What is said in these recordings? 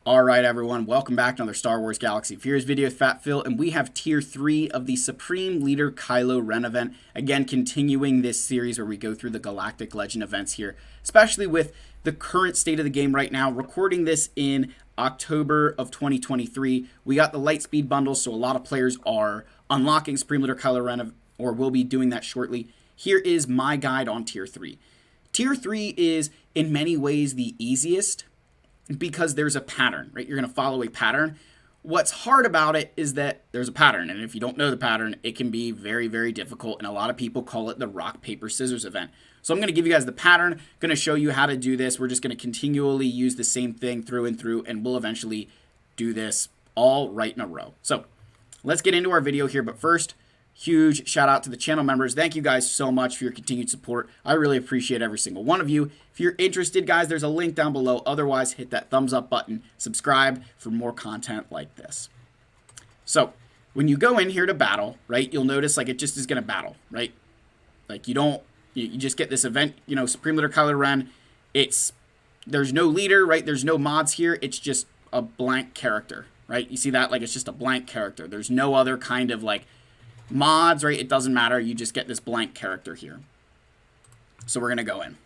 Alright everyone, welcome back to another Star Wars Galaxy of Fears video with Fat Phil, and we have Tier 3 of the Supreme Leader Kylo Ren event. Again, continuing this series where we go through the Galactic Legend events here, especially with the current state of the game right now. Recording this in October of 2023. We got the Lightspeed bundle, so a lot of players are unlocking Supreme Leader Kylo Ren, or will be doing that shortly. Here is my guide on Tier 3. Tier 3 is, in many ways, the easiest, because there's a pattern, right? You're going to follow a pattern. What's hard about it is that there's a pattern, and if you don't know the pattern, it can be very, very difficult, and a lot of people call it the rock, paper, scissors event. So I'm going to give you guys the pattern, going to show you how to do this. We're just going to continually use the same thing through and through, and we'll eventually do this all right in a row. So let's get into our video here, but first, huge shout out to the channel members. Thank you guys so much for your continued support. I really appreciate every single one of you. If you're interested, guys, there's a link down below. Otherwise, hit that thumbs up button, subscribe for more content like this. So when you go in here to battle, right, you'll notice like it just is going to battle, right? Like you just get this event, you know, Supreme Leader Kylo Ren. There's no leader, right? There's no mods here. It's just a blank character, right? You see that? Like it's just a blank character. There's no other kind of like mods, right? It doesn't matter. You just get this blank character here. So we're going to go in.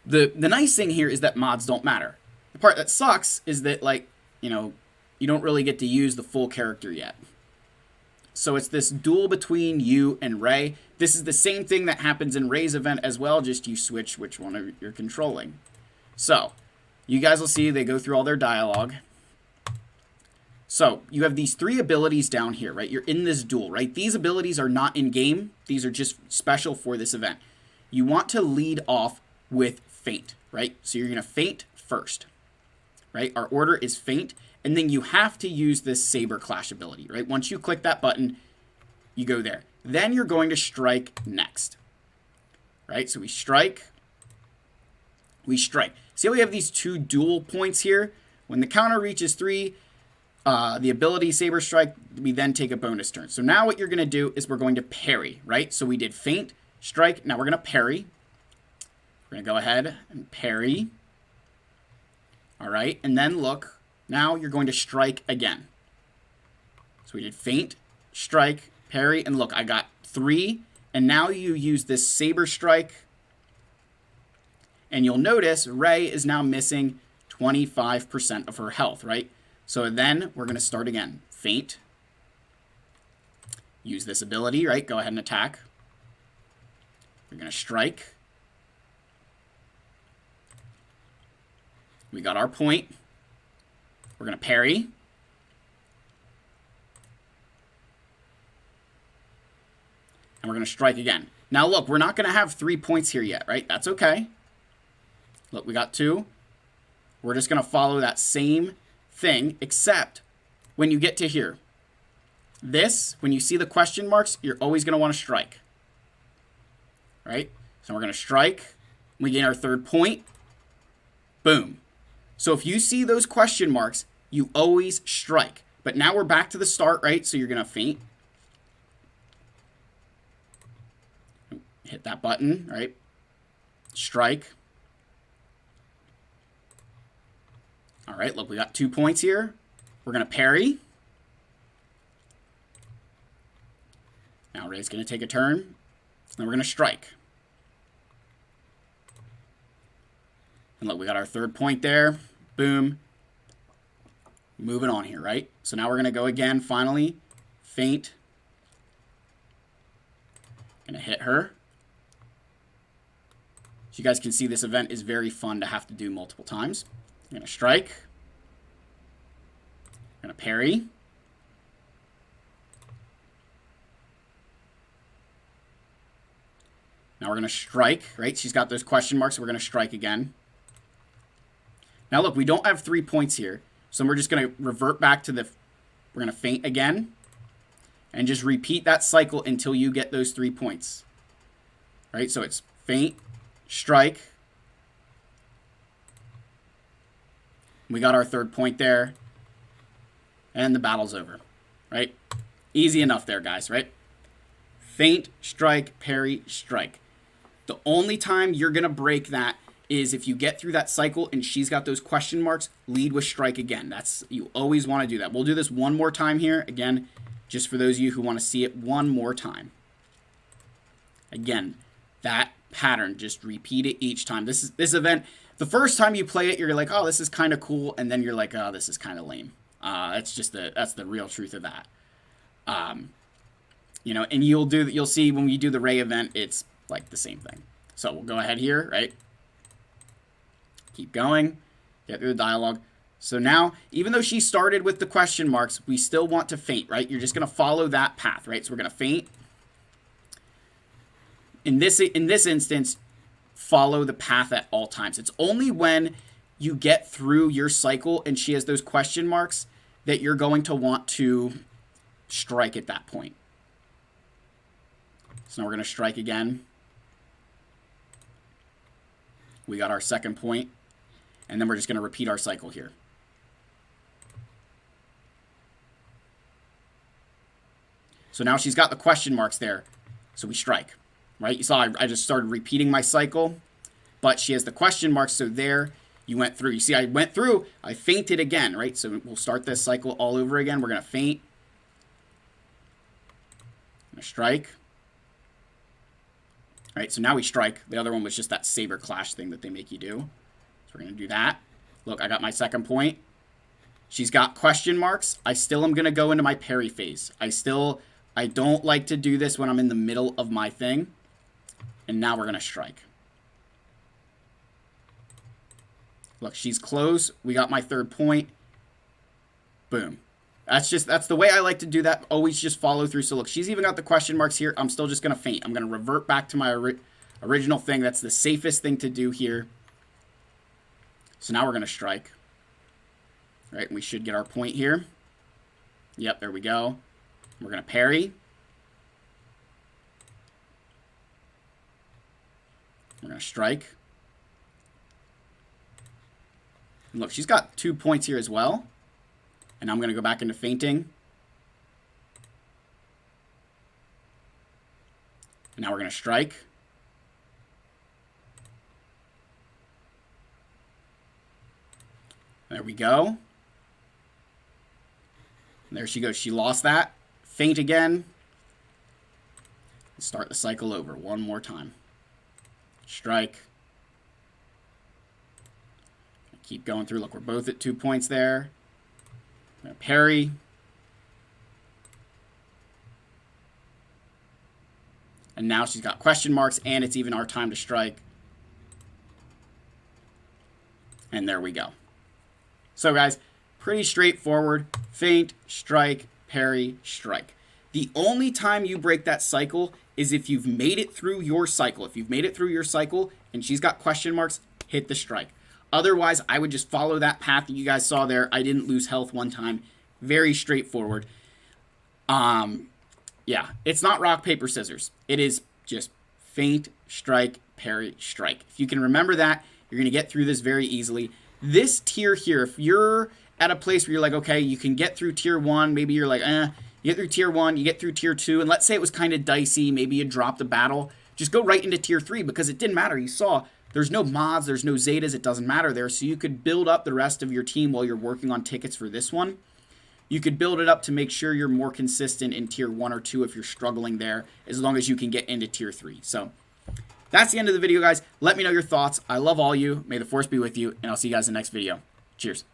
The nice thing here is that mods don't matter. The part that sucks is that, like, you know, you don't really get to use the full character yet. So it's this duel between you and Rey. This is the same thing that happens in Rey's event as well, just you switch which one you're controlling. So you guys will see they go through all their dialogue. So you have these three abilities down here, right? You're in this duel, right? These abilities are not in game. These are just special for this event. You want to lead off with feint, right? So you're going to feint first, right? Our order is feint, and then you have to use this saber clash ability, right? Once you click that button, you go there. Then you're going to strike next, right? So we strike. See how we have these two dual points here? When the counter reaches 3, the ability Saber Strike, we then take a bonus turn. So now what you're going to do is we're going to parry, right? So we did feint, strike, now we're going to parry. We're going to go ahead and parry. All right, and then look, now you're going to strike again. So we did feint, strike, parry, and look, I got 3, and now you use this Saber Strike, and you'll notice Rey is now missing 25% of her health, right? So then we're going to start again. Feint. Use this ability, right? Go ahead and attack. We're going to strike. We got our point. We're going to parry. And we're going to strike again. Now look, we're not going to have 3 points here yet, right? That's okay. Look, we got 2. We're just going to follow that same thing, except when you get to here, when you see the question marks, you're always going to want to strike, right? So we're going to strike, we gain our 3rd point, boom. So if you see those question marks, you always strike. But now we're back to the start, right? So you're going to feint, hit that button, right? Strike. All right, look, we got 2 points here. We're going to parry. Now Rey's going to take a turn. Then we're going to strike. And look, we got our 3rd point there. Boom. Moving on here, right? So now we're going to go again, finally. Feint. Going to hit her. So you guys can see this event is very fun to have to do multiple times. I'm going to strike. I'm going to parry. Now we're going to strike, right? She's got those question marks, so we're going to strike again. Now look, we don't have 3 points here, so we're just going to revert back to we're going to feint again, and just repeat that cycle until you get those 3 points. Right? So it's feint, strike. We got our 3rd point there. And the battle's over. Right? Easy enough there, guys, right? Feint, strike, parry, strike. The only time you're going to break that is if you get through that cycle and she's got those question marks, lead with strike again. You always want to do that. We'll do this one more time here. Again, just for those of you who want to see it one more time. Again, that pattern, just repeat it each time. This event, the first time you play it, you're like, oh, this is kind of cool, and then you're like, oh, this is kind of lame. That's the real truth of that. You know, and you'll see when we do the Ray event, it's like the same thing. So we'll go ahead here, right? Keep going, get through the dialogue. So now, even though she started with the question marks, we still want to feint, right? You're just going to follow that path, right? So we're going to feint. In this instance, follow the path at all times. It's only when you get through your cycle and she has those question marks that you're going to want to strike at that point. So now we're going to strike again. We got our second point, and then we're just going to repeat our cycle here. So now she's got the question marks there, so we strike, right? You saw I just started repeating my cycle, but she has the question marks, so there you went through. You see, I went through, I feinted again, right? So we'll start this cycle all over again. We're going to feint. Going to strike. All right, so now we strike. The other one was just that saber clash thing that they make you do. So we're going to do that. Look, I got my second point. She's got question marks. I still am going to go into my parry phase. I don't like to do this when I'm in the middle of my thing. And now we're going to strike. Look, she's close. We got my third point. Boom. That's the way I like to do that. Always just follow through. So look, she's even got the question marks here. I'm still just going to feint. I'm going to revert back to my original thing. That's the safest thing to do here. So now we're going to strike. Right, and we should get our point here. Yep, there we go. We're going to parry. We're going to strike. And look, she's got 2 points here as well. And I'm going to go back into feinting. And now we're going to strike. There we go. And there she goes. She lost that. Feint again. Start the cycle over one more time. Strike. Keep going through. Look, we're both at 2 points there. I'm going to parry. And now she's got question marks, and it's even our time to strike. And there we go. So, guys, pretty straightforward. Feint, strike, parry, strike. The only time you break that cycle is if you've made it through your cycle. If you've made it through your cycle and she's got question marks, hit the strike. Otherwise, I would just follow that path that you guys saw there. I didn't lose health one time. Very straightforward. Yeah, it's not rock, paper, scissors. It is just feint, strike, parry, strike. If you can remember that, you're going to get through this very easily. This tier here, if you're at a place where you're like, okay, you can get through tier 1, maybe you're like, you get through tier 1, you get through tier 2, and let's say it was kind of dicey, maybe you dropped a battle, just go right into tier 3 because it didn't matter. You saw there's no mods, there's no Zetas, it doesn't matter there, so you could build up the rest of your team while you're working on tickets for this one. You could build it up to make sure you're more consistent in tier 1 or 2 if you're struggling there, as long as you can get into tier 3. So that's the end of the video, guys. Let me know your thoughts. I love all you. May the force be with you, and I'll see you guys in the next video. Cheers.